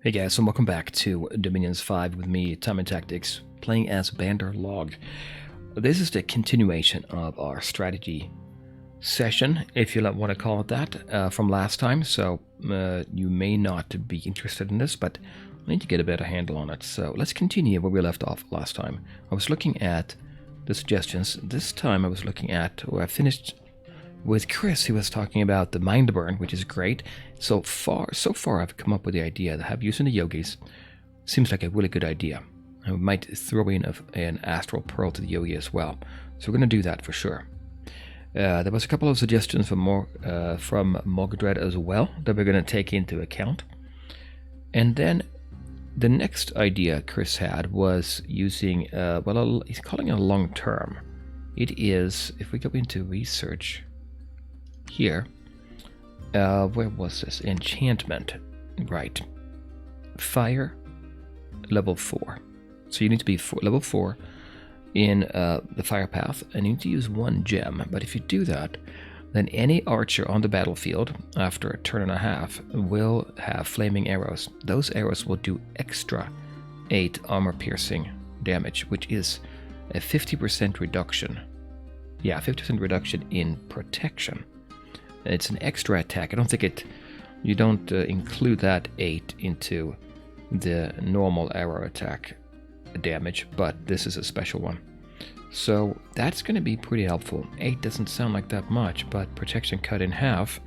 Hey guys, and welcome back to Dominions 5 with me, Time and Tactics, playing as Bandar Log. This is the continuation of our strategy session, if you want to call it that, from last time. So you may not be interested in this, but I need to get a better handle on it. So let's continue where we left off last time. I was looking at the suggestions. This time I was looking at where I finished with Chris. He was talking about the mind burn, which is great. So far I've come up with the idea to have using the yogis. Seems like a really good idea. I might throw in an astral pearl to the yogi as well. So we're going to do that for sure. There was a couple of suggestions from Mogdred as well that we're going to take into account. And then the next idea Chris had was using, he's calling it a long term. It is, if we go into research here, where was this? Enchantment, right? Fire, level 4. So you need to be level 4 in the fire path, and you need to use 1 gem. But if you do that, then any archer on the battlefield after a turn and a half will have flaming arrows. Those arrows will do extra 8 armor piercing damage, which is a 50% reduction. Yeah, 50% reduction in protection. It's an extra attack. I don't think you don't include that 8 into the normal arrow attack damage, but this is a special one. So that's going to be pretty helpful. 8 doesn't sound like that much, but protection cut in half,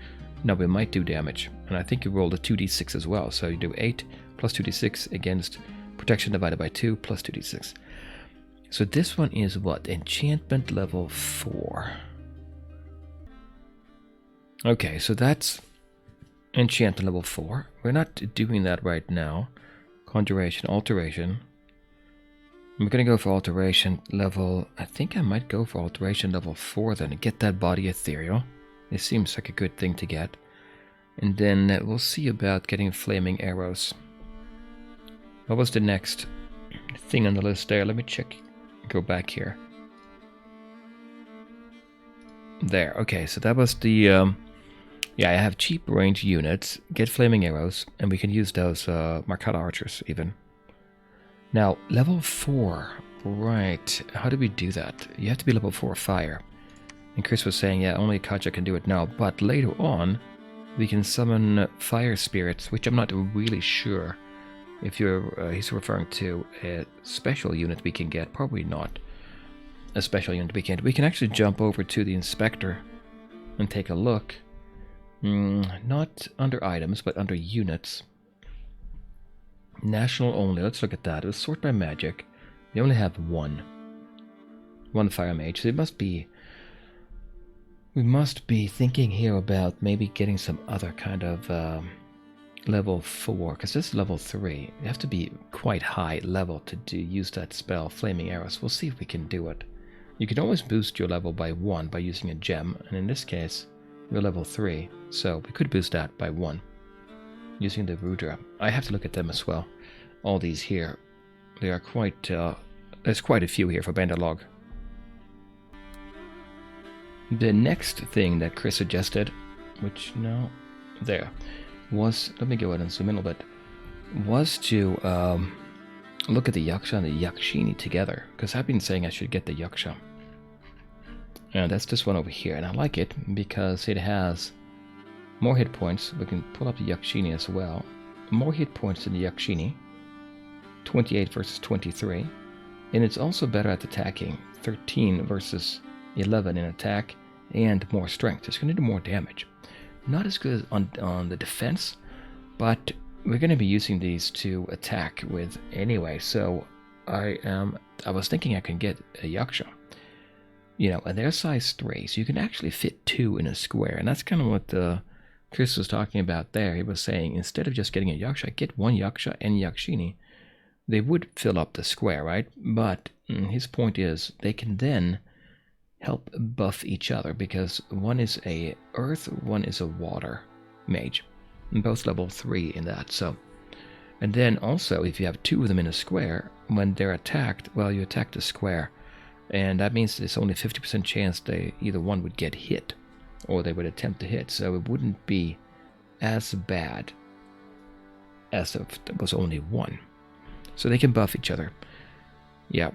now we might do damage. And I think you rolled a 2d6 as well, so you do 8 plus 2d6 against protection divided by 2 plus 2d6. So this one is what? Enchantment level 4. Okay, so that's enchantment level 4. We're not doing that right now. Conjuration, alteration. I'm going to go for alteration level... I think I might go for alteration level 4 then, and get that body ethereal. It seems like a good thing to get. And then we'll see about getting flaming arrows. What was the next thing on the list there? Let me check. Go back here. There, okay, so that was the... yeah, I have cheap range units, get flaming arrows, and we can use those Markata archers even. Now, level 4, right, how do we do that? You have to be level 4 fire. And Chris was saying, yeah, only Kaja can do it now, but later on, we can summon fire spirits, which I'm not really sure if he's referring to a special unit we can get. Probably not a special unit we can. We can actually jump over to the inspector and take a look. Not under items, but under units. National only, let's look at that. It was sort by magic. They only have one fire mage, so we must be thinking here about maybe getting some other kind of level 4, because this is level 3. You have to be quite high level to use that spell, Flaming Arrows. We'll see if we can do it. You can always boost your level by 1 by using a gem, and in this case, we're level 3, so we could boost that by 1 using the Rudra. I have to look at them as well. All these here, they are quite, there's quite a few here for Bandar Log. The next thing that Chris suggested, which no, there, was, let me go ahead and zoom in a little bit, was to look at the Yaksha and the Yakshini together, because I've been saying I should get the Yaksha. And that's this one over here, and I like it because it has more hit points. We can pull up the Yakshini as well. More hit points than the Yakshini, 28 versus 23, and it's also better at attacking, 13 versus 11 in attack, and more strength. It's going to do more damage. Not as good on the defense, but we're going to be using these to attack with anyway. So I was thinking I can get a Yaksha. You know, and they're size 3, so you can actually fit 2 in a square. And that's kind of what Chris was talking about there. He was saying, instead of just getting a Yaksha, get 1 Yaksha and Yakshini. They would fill up the square, right? But his point is, they can then help buff each other, because one is a earth, one is a water mage. And both level 3 in that, so. And then also, if you have 2 of them in a square, when they're attacked, well, you attack the square. And that means there's only 50% chance either one would get hit, or they would attempt to hit, so it wouldn't be as bad as if there was only one. So they can buff each other. Yeah.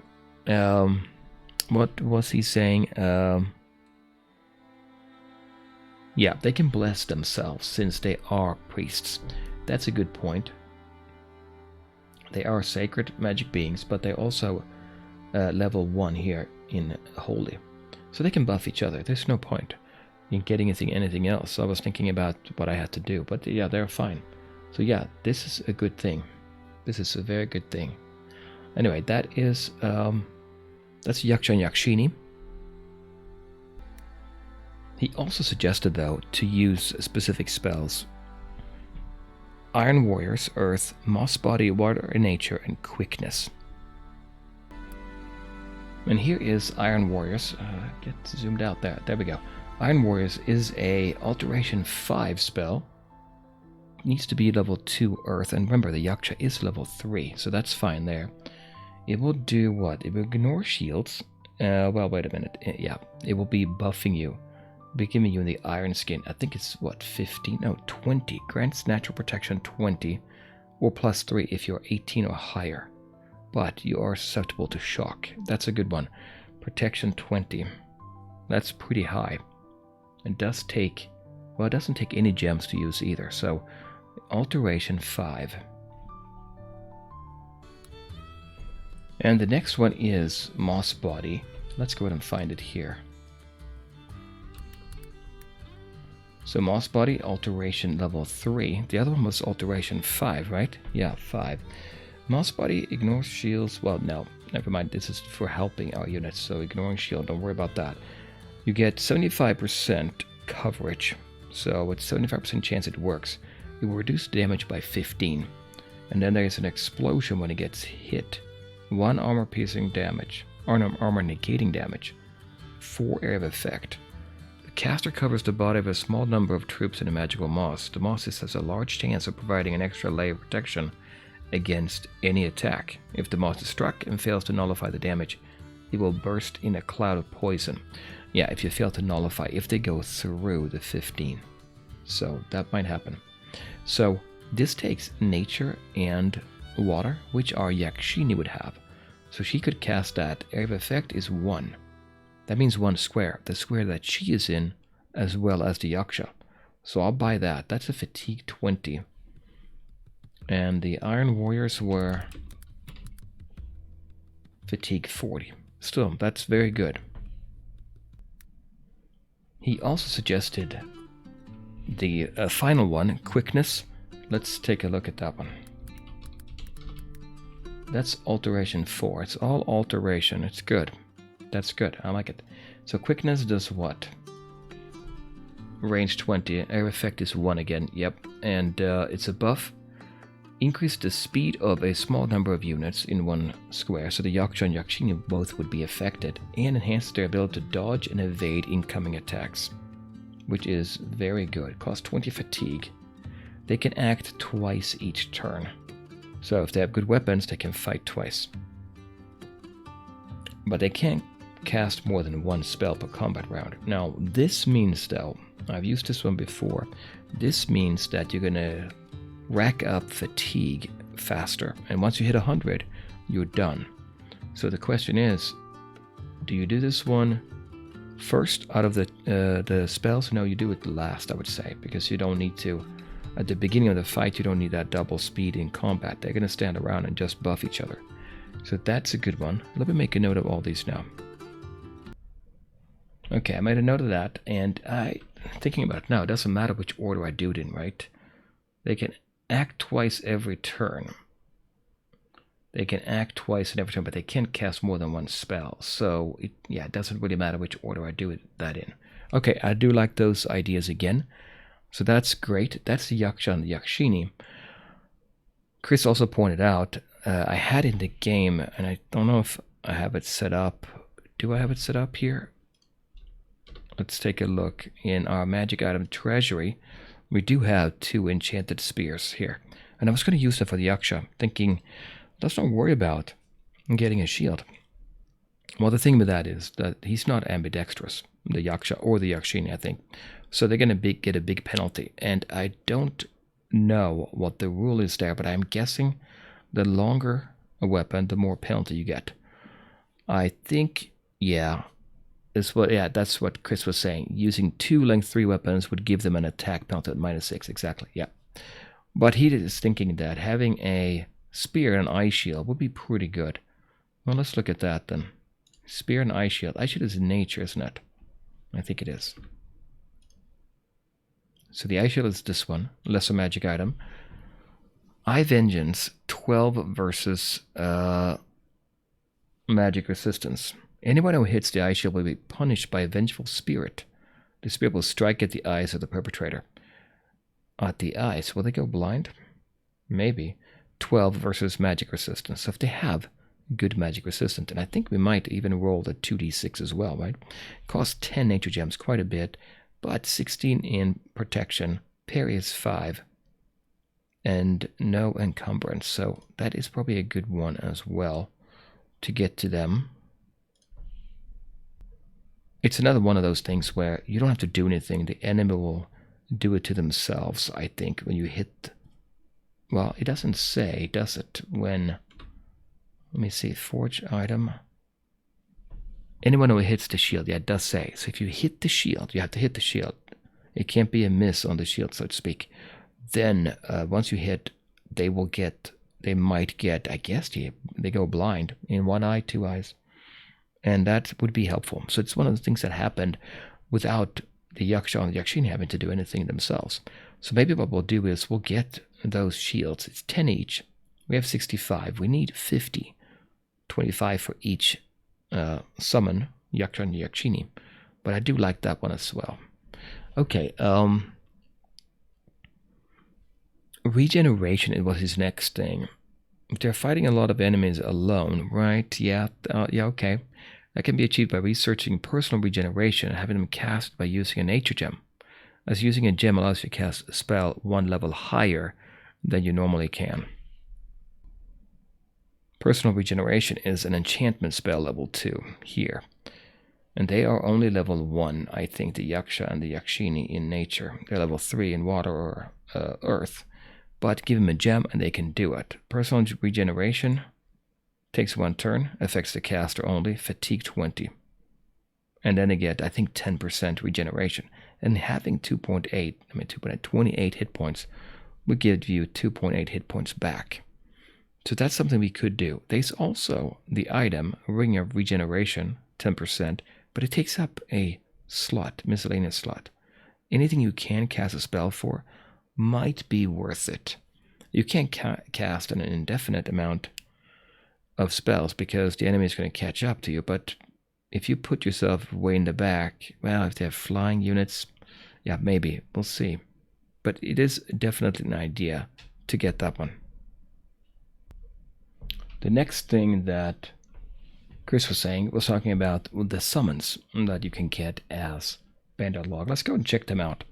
What was he saying? Yeah, they can bless themselves since they are priests. That's a good point. They are sacred magic beings, but they're also level 1 here in Holy. So they can buff each other. There's no point in getting anything else. I was thinking about what I had to do, but yeah, they're fine. So yeah, this is a good thing. This is a very good thing. Anyway, that is that's Yaksha and Yakshini. He also suggested, though, to use specific spells. Iron Warriors, Earth, Moss Body, Water and Nature, and Quickness. And here is Iron Warriors. Get zoomed out there. There we go. Iron Warriors is a Alteration 5 spell. Needs to be level 2 Earth. And remember, the Yaksha is level 3, so that's fine there. It will do what? It will ignore shields. Well, wait a minute. Yeah, it will be buffing you. Be giving you the Iron Skin. I think it's what, 15? No, 20. Grants natural protection 20, or plus 3 if you're 18 or higher. But you are susceptible to shock. That's a good one. Protection 20. That's pretty high. It does take, well, it doesn't take any gems to use either. So, Alteration 5. And the next one is Moss Body. Let's go ahead and find it here. So Moss Body, Alteration level 3. The other one was Alteration 5, right? Yeah, 5. Moss Body ignores shields. Well, no, never mind. This is for helping our units, so ignoring shield, don't worry about that. You get 75% coverage, so with 75% chance it works. It will reduce damage by 15. And then there's an explosion when it gets hit. 1 armor piercing damage, or no, armor negating damage. 4 area of effect. The caster covers the body of a small number of troops in a magical moss. The moss has a large chance of providing an extra layer of protection against any attack. If the moss is struck and fails to nullify the damage, it will burst in a cloud of poison. Yeah, if you fail to nullify, if they go through the 15. So that might happen. So this takes nature and water, which our Yakshini would have. So she could cast that. Area of effect is 1. That means 1 square. The square that she is in, as well as the Yaksha. So I'll buy that. That's a fatigue 20. And the Iron Warriors were fatigue 40. Still, that's very good. He also suggested the final one, Quickness. Let's take a look at that one. That's Alteration 4. It's all alteration. It's good. That's good. I like it. So Quickness does what? Range 20. Air effect is 1 again. Yep. And it's a buff. Increase the speed of a small number of units in 1 square. So the Yaksha and Yakshini both would be affected. And enhance their ability to dodge and evade incoming attacks. Which is very good. Cost 20 fatigue. They can act twice each turn. So if they have good weapons, they can fight twice. But they can't cast more than 1 spell per combat round. Now, this means, though, I've used this one before, this means that you're going to rack up fatigue faster. And once you hit 100, you're done. So the question is, do you do this one first out of the spells? No, you do it last, I would say, because you don't need to. At the beginning of the fight, you don't need that double speed in combat. They're going to stand around and just buff each other. So that's a good one. Let me make a note of all these now. Okay, I made a note of that, and thinking about it now, it doesn't matter which order I do it in, right? They can act twice every turn. They can act twice in every turn, but they can't cast more than 1 spell. So, it doesn't really matter which order I do that in. Okay, I do like those ideas again. So that's great. That's the Yaksha and the Yakshini. Chris also pointed out, I had in the game, and I don't know if I have it set up. Do I have it set up here? Let's take a look. In our magic item treasury, we do have 2 enchanted spears here. And I was going to use them for the Yaksha, thinking, let's not worry about getting a shield. Well, the thing with that is that he's not ambidextrous, the Yaksha or the Yakshini, I think. So they're going to get a big penalty. And I don't know what the rule is there, but I'm guessing the longer a weapon, the more penalty you get. I think, yeah, that's what Chris was saying. Using 2 length 3 weapons would give them an attack penalty at -6, exactly, yeah. But he is thinking that having a spear and an ice shield would be pretty good. Well, let's look at that then. Spear and ice shield. Ice shield is in nature, isn't it? I think it is. So the ice shield is this one, lesser magic item. Eye Vengeance, 12 versus magic resistance. Anyone who hits the ice shield will be punished by a vengeful spirit. The spirit will strike at the eyes of the perpetrator. At the eyes, will they go blind? Maybe. 12 versus magic resistance. So if they have good magic resistance, and I think we might even roll the 2d6 as well, right? Cost 10 nature gems, quite a bit, but 16 in protection. Parry is 5. And no encumbrance, so that is probably a good one as well to get to them. It's another one of those things where you don't have to do anything. The enemy will do it to themselves, I think, when you hit. Well, it doesn't say, does it? When, let me see, forge item. Anyone who hits the shield, yeah, it does say. So if you hit the shield, you have to hit the shield. It can't be a miss on the shield, so to speak. Then once you hit, they might get, I guess, they go blind in one eye, 2 eyes. And that would be helpful. So it's one of the things that happened without the Yaksha and the Yakshini having to do anything themselves. So maybe what we'll do is we'll get those shields. It's 10 each. We have 65. We need 50. 25 for each summon, Yaksha and Yakshini. But I do like that one as well. Okay, regeneration was his next thing. If they're fighting a lot of enemies alone, right? Yeah, okay. That can be achieved by researching personal regeneration and having them cast by using a nature gem, as using a gem allows you to cast a spell 1 level higher than you normally can. Personal regeneration is an enchantment spell level 2 here. And they are only level 1, I think, the Yaksha and the Yakshini in nature. They're level 3 in water or earth. But give them a gem and they can do it. Personal regeneration takes 1 turn, affects the caster only, fatigue 20. And then they get, I think, 10% regeneration. And having 28 hit points would give you 2.8 hit points back. So that's something we could do. There's also the item, Ring of Regeneration, 10%, but it takes up a slot, miscellaneous slot. Anything you can cast a spell for might be worth it. You can't cast an indefinite amount of spells because the enemy is going to catch up to you, but if you put yourself way in the back, well, if they have flying units, yeah, maybe, we'll see. But it is definitely an idea to get that one. The next thing that Chris was saying was talking about the summons that you can get as Bandar Log. Let's go and check them out.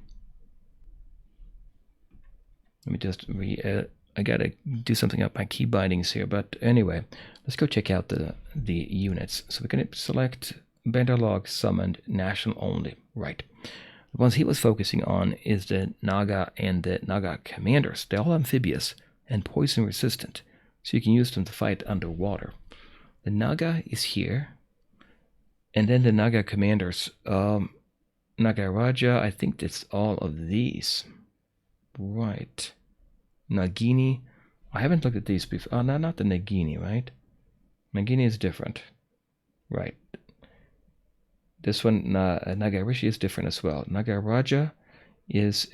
Let me just I gotta do something up my key bindings here, but anyway, let's go check out the units. So we're gonna select Bandar Log summoned national only. Right. The ones he was focusing on is the Naga and the Naga commanders. They're all amphibious and poison resistant, so you can use them to fight underwater. The Naga is here, and then the Naga commanders. Nagaraja, I think that's all of these. Right. Nagini. I haven't looked at these before. Oh, no, not the Nagini, right? Nagini is different. Right. This one, Nagarishi, is different as well. Nagaraja is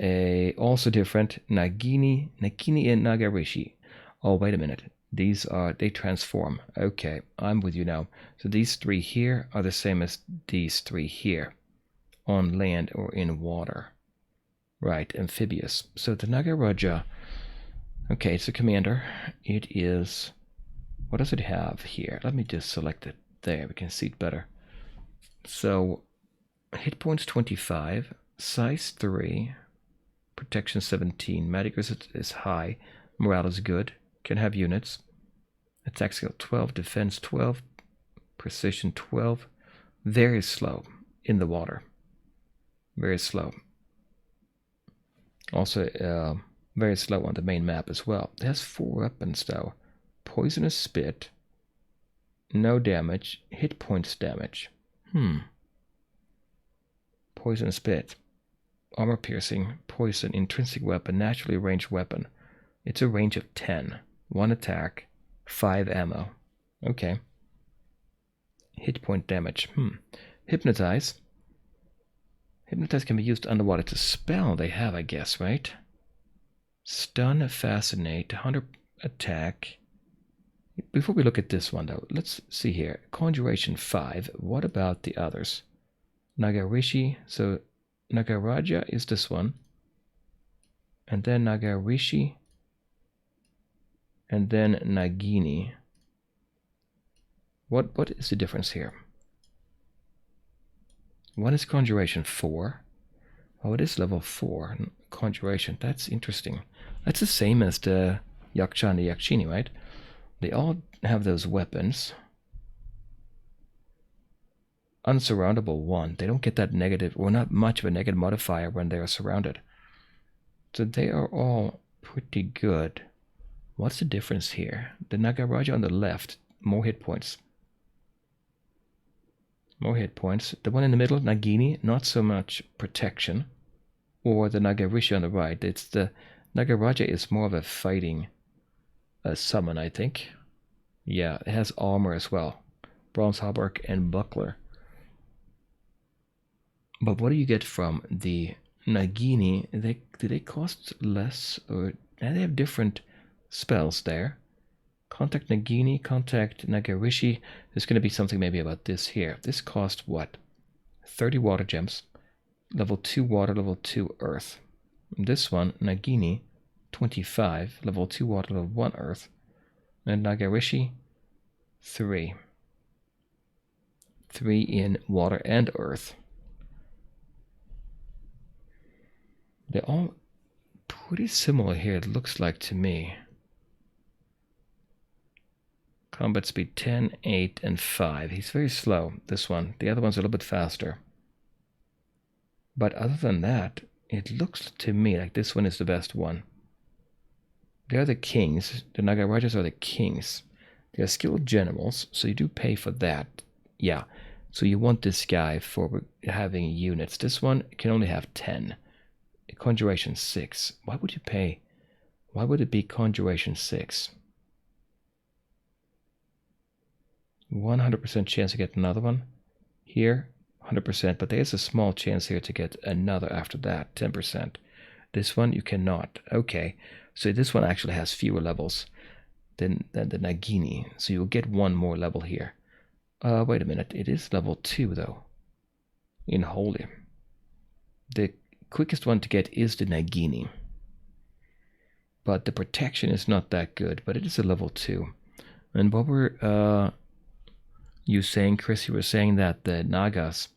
also different. Nagini and Nagarishi. Oh, wait a minute. They transform. Okay, I'm with you now. So these 3 here are the same as these 3 here. On land or in water. Right, amphibious. So the Nagaraja, okay, it's a commander. It is, what does it have here? Let me just select it there, we can see it better. So, hit points 25, size 3, protection 17, magic resistance is high, morale is good, can have units, attack skill 12, defense 12, precision 12, very slow in the water. Very slow. Also, Very slow on the main map as well. It has 4 weapons though. Poisonous Spit. No damage. Hit points damage. Poison Spit. Armor piercing. Poison. Intrinsic weapon. Naturally ranged weapon. It's a range of 10. 1 attack. 5 ammo. Okay. Hit point damage. Hypnotize. Hypnotize can be used underwater. It's a spell they have, I guess, right? Stun, Fascinate, 100 attack. Before we look at this one, though, let's see here. Conjuration 5. What about the others? Nagarishi. So Nagaraja is this one. And then Nagarishi. And then Nagini. What is the difference here? One is Conjuration 4. Oh, it is level 4. Conjuration. That's interesting. That's the same as the Yaksha and the Yakshini, right? They all have those weapons. Unsurroundable 1. They don't get that negative, or not much of a negative modifier when they are surrounded. So they are all pretty good. What's the difference here? The Nagaraja on the left, more hit points. More hit points. The one in the middle, Nagini, not so much protection. Or the Nagarishi on the right. It's the Nagaraja is more of a fighting summon, I think. Yeah, it has armor as well. Bronze hauberk and buckler. But what do you get from the Nagini? Do they cost less, or they have different spells there? Contact Nagini, contact Nagarishi. There's going to be something maybe about this here. This costs what? 30 water gems. Level 2 water, level 2 earth. This one, Nagini, 25. Level 2 water, level 1 earth. And Nagarishi, 3. 3 in water and earth. They're all pretty similar here, it looks like to me. Combat speed 10, 8, and 5. He's very slow, this one. The other one's a little bit faster. But other than that, it looks to me like this one is the best one. They're the kings. The Nagarajas are the kings. They're skilled generals, so you do pay for that. Yeah, so you want this guy for having units. This one can only have 10. Conjuration 6. Why would you pay? Why would it be Conjuration 6? 100% chance to get another one. Here, 100%, but there's a small chance here to get another after that, 10%. This one, you cannot. Okay, so this one actually has fewer levels than the Nagini, so you'll get one more level here. Wait a minute, it is level 2 though, in Holy. The quickest one to get is the Nagini. But the protection is not that good, but it is a level 2. And what were you saying, Chris? You were saying that the Nagas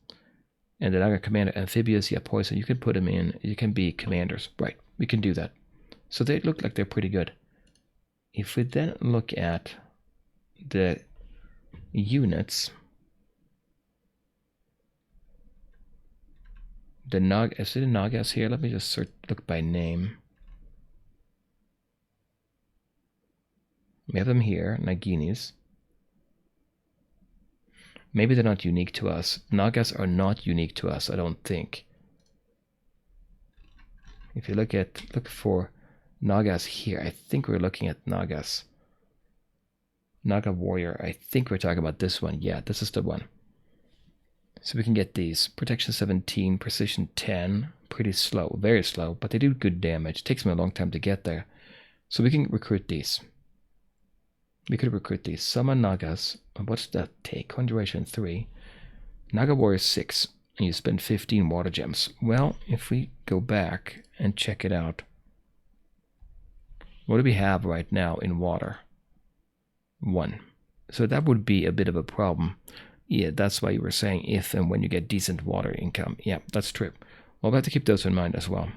and the Naga commander, amphibious, yeah, poison, you can put them in, you can be commanders. Right, we can do that. So they look like they're pretty good. If we then look at the units, the Nagas here, let me just look by name. We have them here, Naginis. Maybe they're not unique to us. Nagas are not unique to us, I don't think. If you look for Nagas here, I think we're looking at Nagas. Naga warrior, I think we're talking about this one. Yeah, this is the one. So we can get these. Protection 17, precision 10. Pretty slow, very slow, but they do good damage. It takes me a long time to get there. So we can recruit these. We could recruit these. Summon Nagas. What's that take? Conjuration 3. Naga warrior 6. And you spend 15 water gems. Well, if we go back and check it out. What do we have right now in water? 1. So that would be a bit of a problem. Yeah, that's why you were saying if and when you get decent water income. Yeah, that's true. We'll have to keep those in mind as well.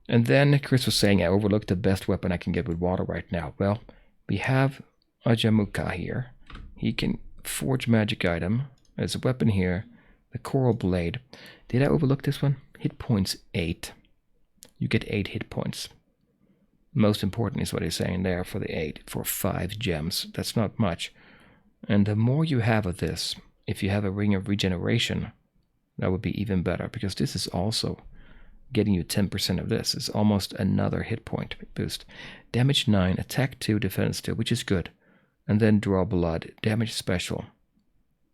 And then Chris was saying I overlooked the best weapon I can get with water right now. Well, we have Ajamuka here. He can forge magic item. There's a weapon here. The coral blade. Did I overlook this one? Hit points 8. you get 8 hit points. Most important is what he's saying there for the 8, for 5 gems. That's not much. And the more you have of this, if you have a Ring of Regeneration, that would be even better, because this is also getting you 10% of this. It's almost another hit point boost. Damage 9, attack 2, defense 2, which is good. And then draw blood, damage special.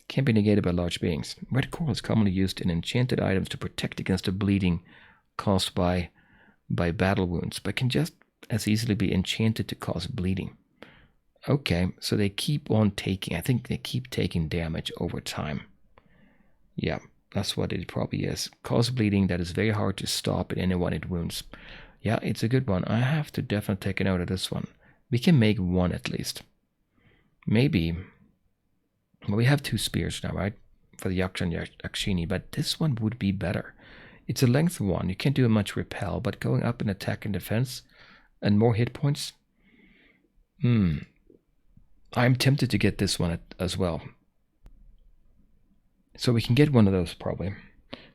Can't be negated by large beings. Red coral is commonly used in enchanted items to protect against the bleeding caused by battle wounds, but can just as easily be enchanted to cause bleeding. Okay, so they keep on taking, I think they keep taking damage over time. Yeah, that's what it probably is. Cause bleeding that is very hard to stop in anyone it wounds. Yeah, it's a good one. I have to definitely take a note of this one. We can make one at least. Maybe. Well, we have 2 spears now, right? For the Yaksha and Yakshini, but this one would be better. It's a length one. You can't do much repel, but going up in attack and defense and more hit points. I'm tempted to get this one as well. So we can get one of those probably.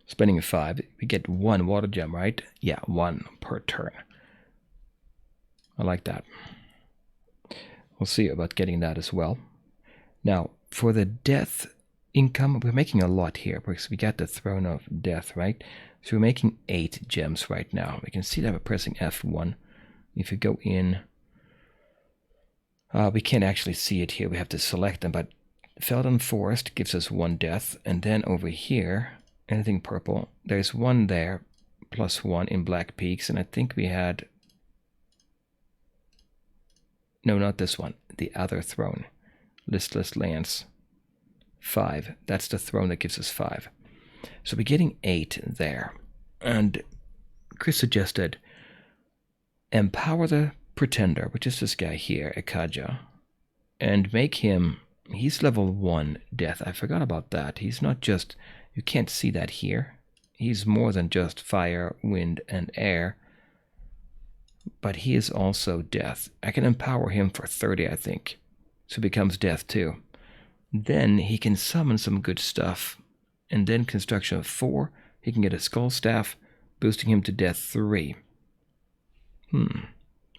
Spending a 5. We get 1 water gem, right? Yeah, 1 per turn. I like that. We'll see about getting that as well. Now, for the death income, we're making a lot here because we got the Throne of Death, right? So we're making 8 gems right now. We can see that we're pressing F1. If you go in, we can't actually see it here. We have to select them, but Felden Forest gives us 1 death. And then over here, anything purple, there's 1 there, plus 1 in Black Peaks. And I think we had... No, not this one. The other throne. Listless Lands. 5. That's the throne that gives us 5. So we're getting 8 there. And Chris suggested empower the Pretender, which is this guy here, Ekaja, and make him, he's level 1 death. I forgot about that. He's not just, you can't see that here. He's more than just fire, wind, and air. But he is also death. I can empower him for 30, I think. So he becomes death too. Then he can summon some good stuff. And then construction of 4, he can get a skull staff, boosting him to death 3.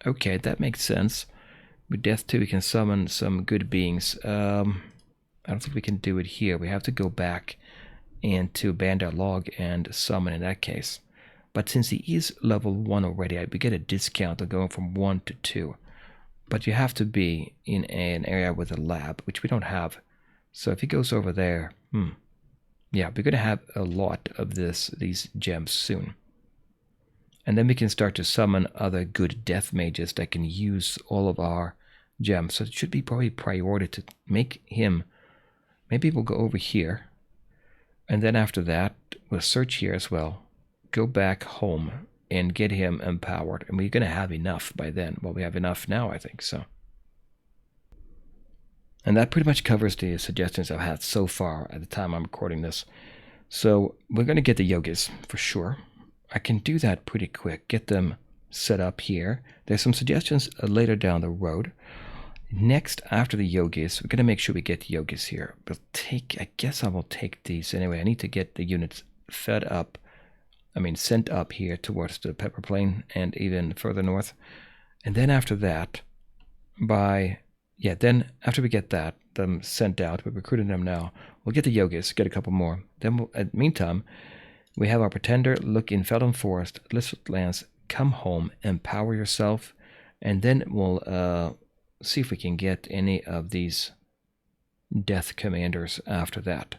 Okay, that makes sense. With death 2, we can summon some good beings. I don't think we can do it here. We have to go back into Bandar Log and summon in that case. But since he is level 1 already, we get a discount of going from 1 to 2. But you have to be in an area with a lab, which we don't have. So if he goes over there, yeah, we're going to have a lot of these gems soon. And then we can start to summon other good death mages that can use all of our gems. So it should be probably priority to make him. Maybe we'll go over here. And then after that, we'll search here as well. Go back home and get him empowered. And we're going to have enough by then. Well, we have enough now, I think, so. And that pretty much covers the suggestions I've had so far at the time I'm recording this. So we're going to get the yogis for sure. I can do that pretty quick. Get them set up here. There's some suggestions later down the road. Next, after the yogis, we're going to make sure we get the yogis here. I guess I will take these anyway. I need to get the units fed up. Sent up here towards the Pepper Plain and even further north. And then after that, then after we get them sent out, we're recruiting them now. We'll get the yogis, get a couple more. Then, in the meantime, we have our Pretender, look in Felden Forest, Listless Lands, come home, empower yourself, and then we'll see if we can get any of these death commanders after that.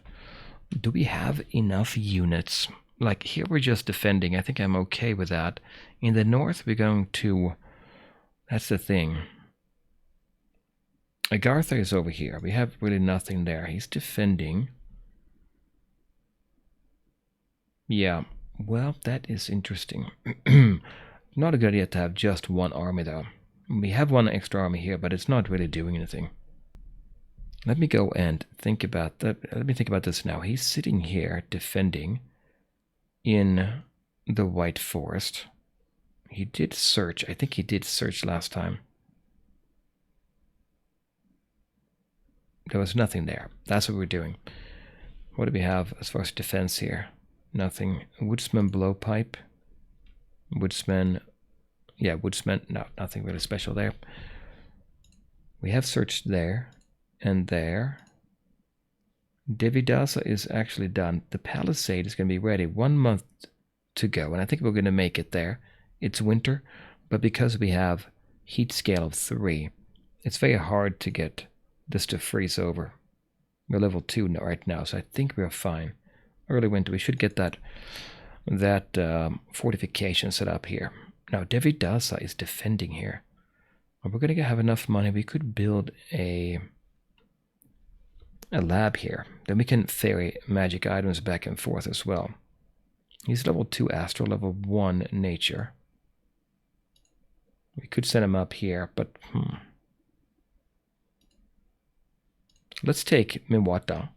Do we have enough units? Like here we're just defending. I think I'm okay with that. In the north we're going to... That's the thing. Agartha is over here. We have really nothing there. He's defending. Yeah, well, that is interesting. Not a good idea to have just one army, though. We have one extra army here, but it's not really doing anything. Let me go and think about that. Let me think about this now. He's sitting here defending in the White Forest. He did search. I think he did search last time. There was nothing there. That's what we're doing. What do we have as far as defense here? Nothing. Woodsman Blowpipe. Woodsman. Yeah, Woodsman. No, nothing really special there. We have searched there and there. Devidasa is actually done. The Palisade is going to be ready 1 month to go, and I think we're going to make it there. It's winter, but because we have heat scale of 3, it's very hard to get this to freeze over. We're level 2 right now, so I think we're fine. Early winter, we should get that fortification set up here. Now, Devidasa is defending here. We're going to have enough money. We could build a lab here. Then we can ferry magic items back and forth as well. He's level 2 Astral, level 1 Nature. We could send him up here, but let's take Miwata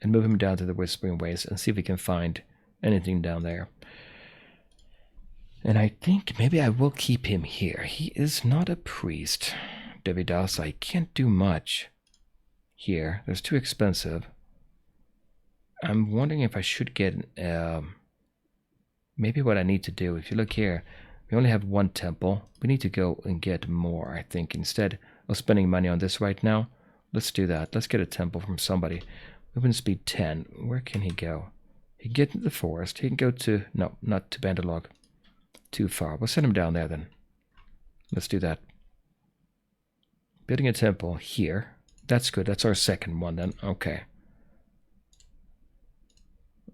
and move him down to the Whispering Ways and see if we can find anything down there. And I think maybe I will keep him here. He is not a priest. Devidasa, I can't do much here. That's too expensive. I'm wondering if I should get maybe what I need to do. If you look here, we only have 1 temple. We need to go and get more, I think. Instead of spending money on this right now, let's do that. Let's get a temple from somebody. Movement speed 10. Where can he go? He can get into the forest. He can go to... No, not to Bandar Log. Too far. We'll send him down there then. Let's do that. Building a temple here. That's good. That's our second one then. Okay.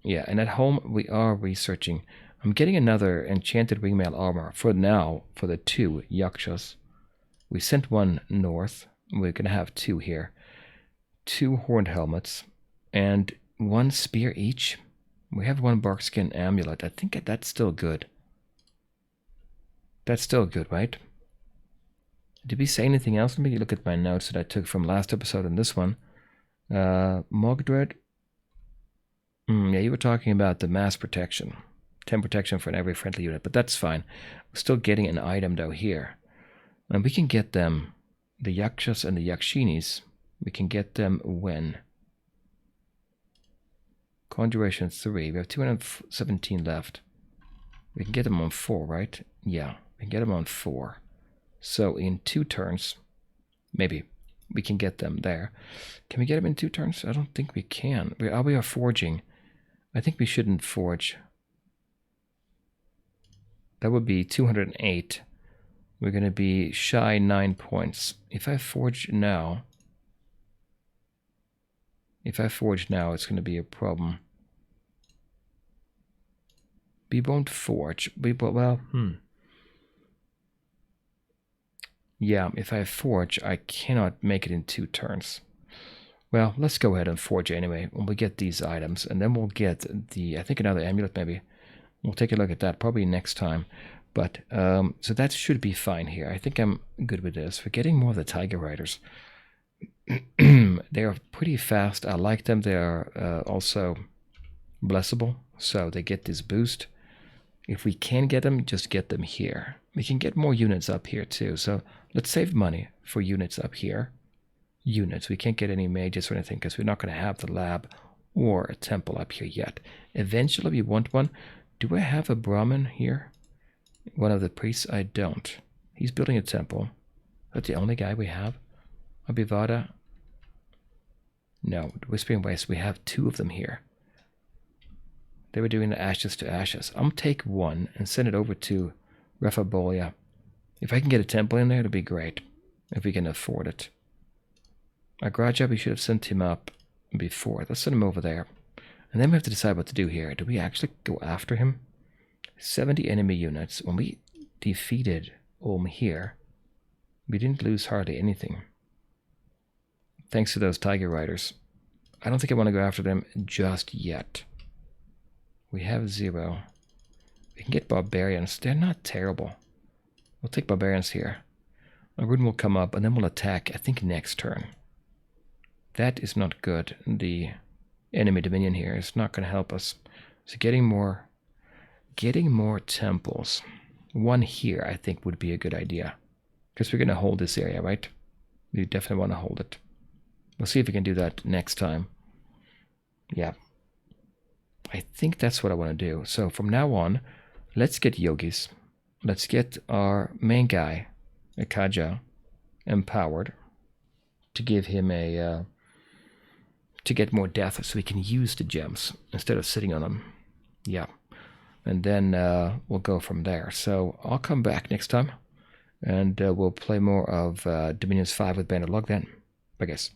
Yeah, and at home we are researching. I'm getting another enchanted ringmail armor for now for the 2 yakshas. We sent 1 north. We're going to have 2 here. 2 horned helmets and 1 spear each. We have 1 barkskin amulet. I think that's still good. That's still good, right? Did we say anything else? Let me look at my notes that I took from last episode and this one. Mogdred. Yeah, you were talking about the mass protection. 10 protection for every friendly unit, but that's fine. We're still getting an item though here. And we can get them, the Yakshas and the Yakshinis, we can get them when? Conjuration 3. We have 217 left. We can get them on 4, right? Yeah, we can get them on 4. So in 2 turns, maybe, we can get them there. Can we get them in 2 turns? I don't think we can. We are forging. I think we shouldn't forge. That would be 208. We're going to be shy 9 points. If I forge now, it's going to be a problem. We won't forge. Yeah, if I forge, I cannot make it in 2 turns. Well, let's go ahead and forge anyway when we get these items. And then we'll get I think another amulet maybe. We'll take a look at that probably next time. But, so that should be fine here. I think I'm good with this. We're getting more of the Tiger Riders. They are pretty fast. I like them. They are also blessable. So they get this boost. If we can get them, just get them here. We can get more units up here too. So let's save money for units up here. Units. We can't get any mages or anything because we're not going to have the lab or a temple up here yet. Eventually we want one. Do I have a Brahmin here? One of the priests? I don't. He's building a temple. That's the only guy we have. Abhivada? No. Whispering Waste. We have 2 of them here. They were doing the ashes to ashes. I'm gonna take 1 and send it over to Rephabolia. If I can get a temple in there, it'll be great. If we can afford it. Agraja, we should have sent him up before. Let's send him over there. And then we have to decide what to do here. Do we actually go after him? 70 enemy units. When we defeated Ulm here, we didn't lose hardly anything. Thanks to those Tiger Riders. I don't think I want to go after them just yet. We have 0. We can get Barbarians. They're not terrible. We'll take Barbarians here. A rune will come up and then we'll attack, I think, next turn. That is not good. The enemy dominion here is not going to help us. So getting more temples. 1 here, I think, would be a good idea. Because we're going to hold this area, right? We definitely want to hold it. We'll see if we can do that next time. Yeah. I think that's what I want to do. So from now on, let's get yogis. let's get our main guy, Akaja, empowered to give him a to get more death so he can use the gems instead of sitting on them. Yeah. And then we'll go from there. So I'll come back next time, and we'll play more of Dominions 5 with Bandar Log then. Bye guys.